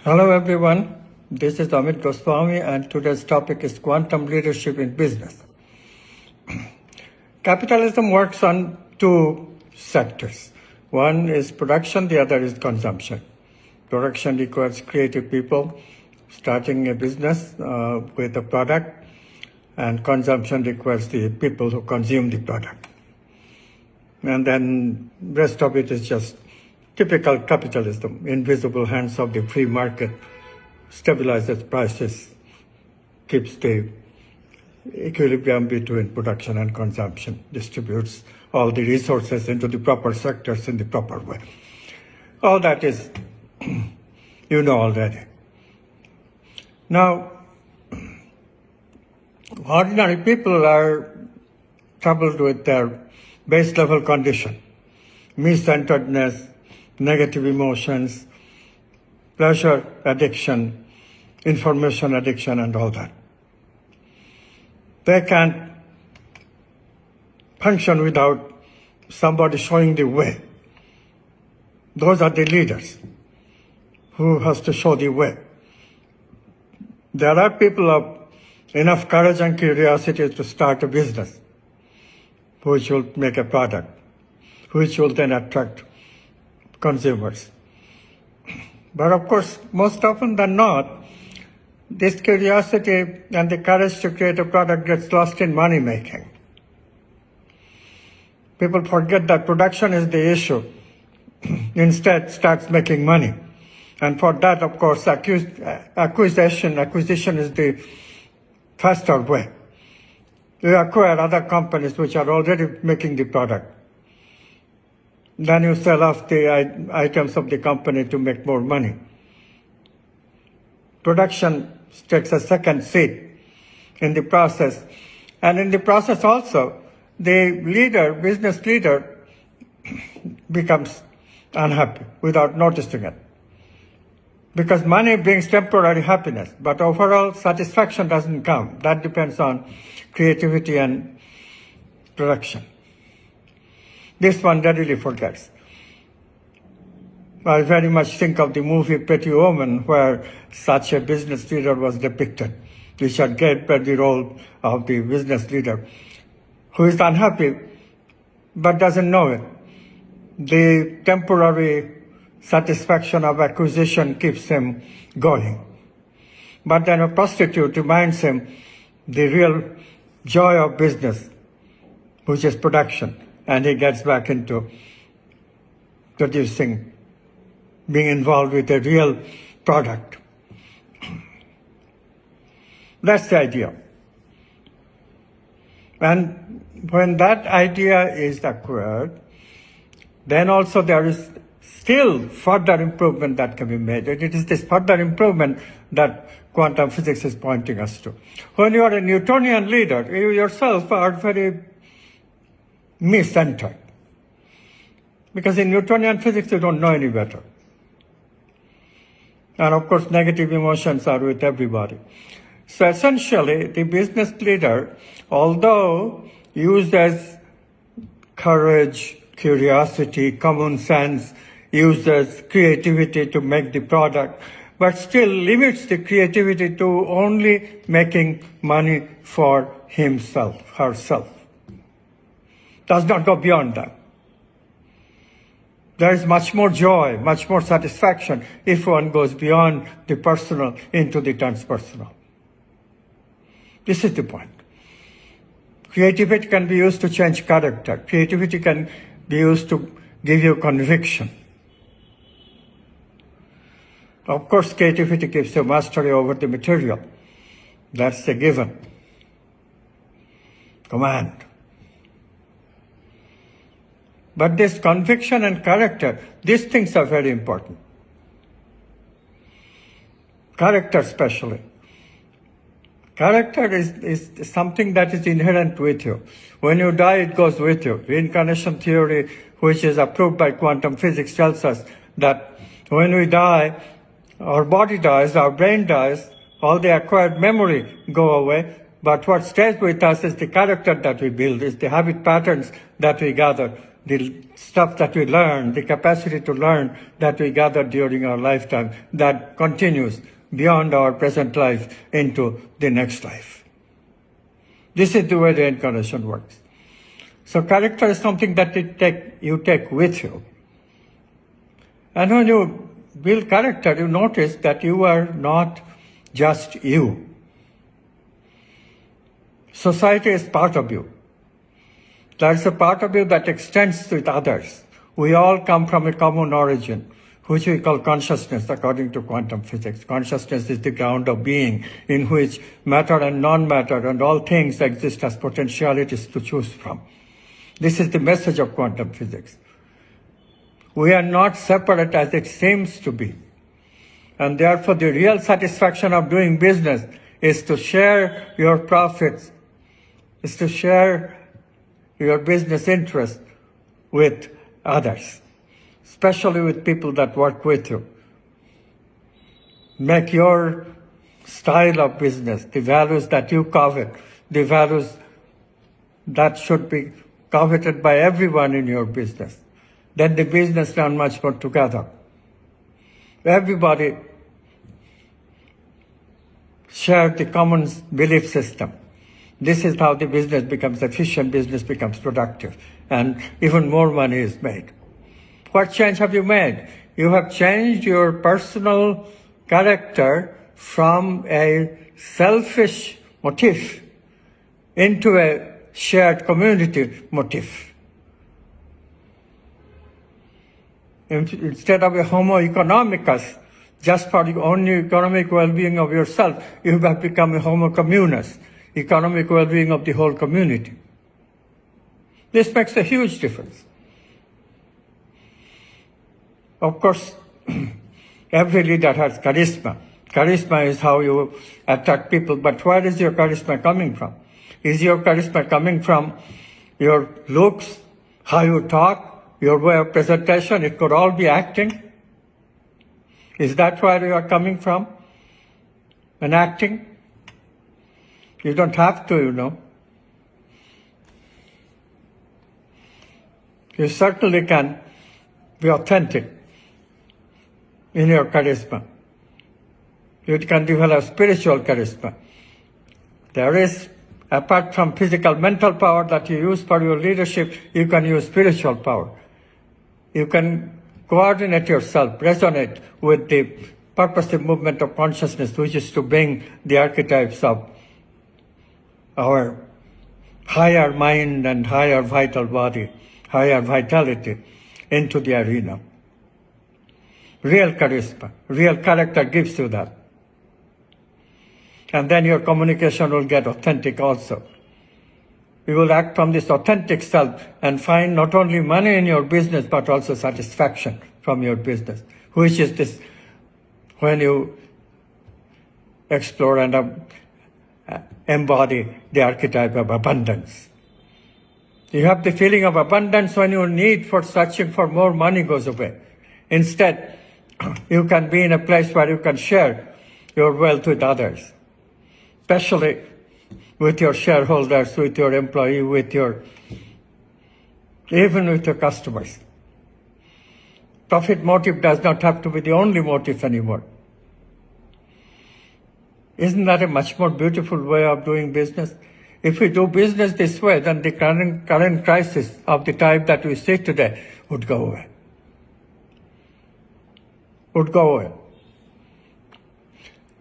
Hello everyone, this is Amit Goswami and today's topic is quantum leadership in business. Capitalism works on two sectors. One is production, the other is consumption. Production requires creative people starting a business with a product, and consumption requires the people who consume the product. And then rest of it is just typical capitalism, invisible hands of the free market, stabilizes prices, keeps the equilibrium between production and consumption, distributes all the resources into the proper sectors in the proper way. All that is, you know already. Now, ordinary people are troubled with their base level condition, me-centeredness, negative emotions, pleasure addiction, information addiction, and all that. They can't function without somebody showing the way. Those are the leaders who has to show the way. There are people of enough courage and curiosity to start a business, which will make a product, which will then attract consumers. But of course, most often than not, this curiosity and the courage to create a product gets lost in money making. People forget that production is the issue. Instead, starts making money. And for that, of course, acquisition is the faster way. You acquire other companies which are already making the product. Then you sell off the items of the company to make more money. Production takes a second seat in the process. And in the process also, the leader, business leader, becomes unhappy without noticing it. Because money brings temporary happiness, but overall satisfaction doesn't come. That depends on creativity and production. This one readily forgets. I very much think of the movie Pretty Woman, where such a business leader was depicted. Richard Gere played the role of the business leader, who is unhappy, but doesn't know it. The temporary satisfaction of acquisition keeps him going. But then a prostitute reminds him the real joy of business, which is production. And he gets back into producing, being involved with a real product. That's the idea. And when that idea is acquired, then also there is still further improvement that can be made. And it is this further improvement that quantum physics is pointing us to. When you are a Newtonian leader, you yourself are very me-centered. Because in Newtonian physics, you don't know any better. And of course, negative emotions are with everybody. So essentially, the business leader, although uses courage, curiosity, common sense, uses creativity to make the product, but still limits the creativity to only making money for himself, herself. Does not go beyond that. There is much more joy, much more satisfaction if one goes beyond the personal into the transpersonal. This is the point. Creativity can be used to change character. Creativity can be used to give you conviction. Of course, creativity gives you mastery over the material. That's a given. Command. But this conviction and character, these things are very important. Character especially. Character is something that is inherent with you. When you die, it goes with you. Reincarnation theory, which is approved by quantum physics, tells us that when we die, our body dies, our brain dies, all the acquired memory go away, but what stays with us is the character that we build, is the habit patterns that we gather the stuff that we learn, the capacity to learn that we gather during our lifetime, that continues beyond our present life into the next life. This is the way the incarnation works. So character is something that you take with you. And when you build character, you notice that you are not just you. Society is part of you. There's a part of you that extends with others. We all come from a common origin, which we call consciousness according to quantum physics. Consciousness is the ground of being in which matter and non-matter and all things exist as potentialities to choose from. This is the message of quantum physics. We are not separate as it seems to be. And therefore the real satisfaction of doing business is to share your profits, is to share your business interests with others, especially with people that work with you. Make your style of business, the values that you covet, the values that should be coveted by everyone in your business. Then the business runs much more together. Everybody share the common belief system. This is how the business becomes efficient, business becomes productive, and even more money is made. What change have you made? You have changed your personal character from a selfish motif into a shared community motif. Instead of a homo economicus, just for the only economic well-being of yourself, you have become a homo communus, economic well-being of the whole community. This makes a huge difference. Of course, every leader has charisma. Charisma is how you attract people, but where is your charisma coming from? Is your charisma coming from your looks, how you talk, your way of presentation? It could all be acting. Is that where you are coming from? And acting? You don't have to, you know. You certainly can be authentic in your charisma. You can develop spiritual charisma. There is, apart from physical, mental power that you use for your leadership, you can use spiritual power. You can coordinate yourself, resonate with the purposive movement of consciousness, which is to bring the archetypes of our higher mind and higher vital body, higher vitality into the arena. Real charisma, real character gives you that. And then your communication will get authentic also. You will act from this authentic self and find not only money in your business, but also satisfaction from your business, which is this when you explore and embody the archetype of abundance. You have the feeling of abundance when your need for searching for more money goes away. Instead, you can be in a place where you can share your wealth with others, especially with your shareholders, with your employee, even with your customers. Profit motive does not have to be the only motive anymore. Isn't that a much more beautiful way of doing business? If we do business this way, then the current crisis of the type that we see today would go away. Would go away.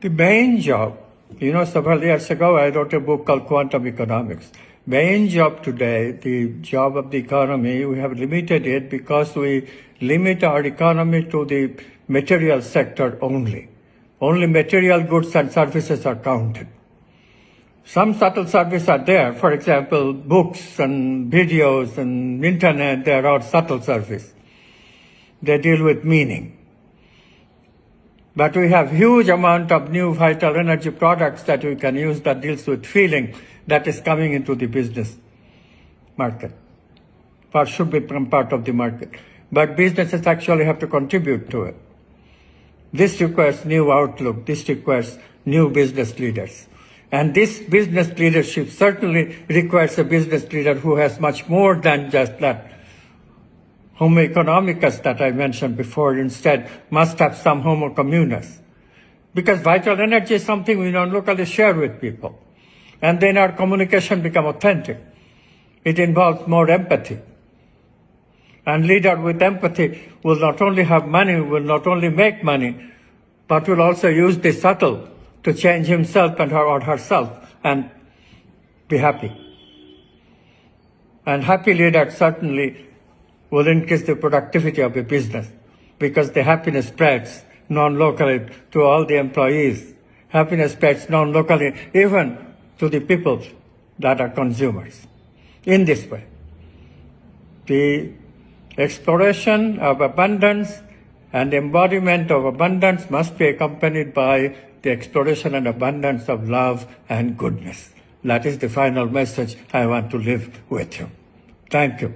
The main job, several years ago I wrote a book called Quantum Economics. Main job today, the job of the economy, we have limited it because we limit our economy to the material sector only. Only material goods and services are counted. Some subtle services are there. For example, books and videos and internet, they are all subtle service. They deal with meaning. But we have huge amount of new vital energy products that we can use that deals with feeling that is coming into the business market, or should be part of the market. But businesses actually have to contribute to it. This requires new outlook. This requires new business leaders. And this business leadership certainly requires a business leader who has much more than just that, homo economicus that I mentioned before instead must have some homo communus. Because vital energy is something we non-locally share with people. And then our communication become authentic. It involves more empathy. And leader with empathy will not only have money, will not only make money, but will also use the subtle to change himself and her or herself and be happy. And happy leader certainly will increase the productivity of a business because the happiness spreads non-locally to all the employees. Happiness spreads non-locally even to the people that are consumers. In this way, the exploration of abundance and embodiment of abundance must be accompanied by the exploration and abundance of love and goodness. That is the final message I want to leave with you. Thank you.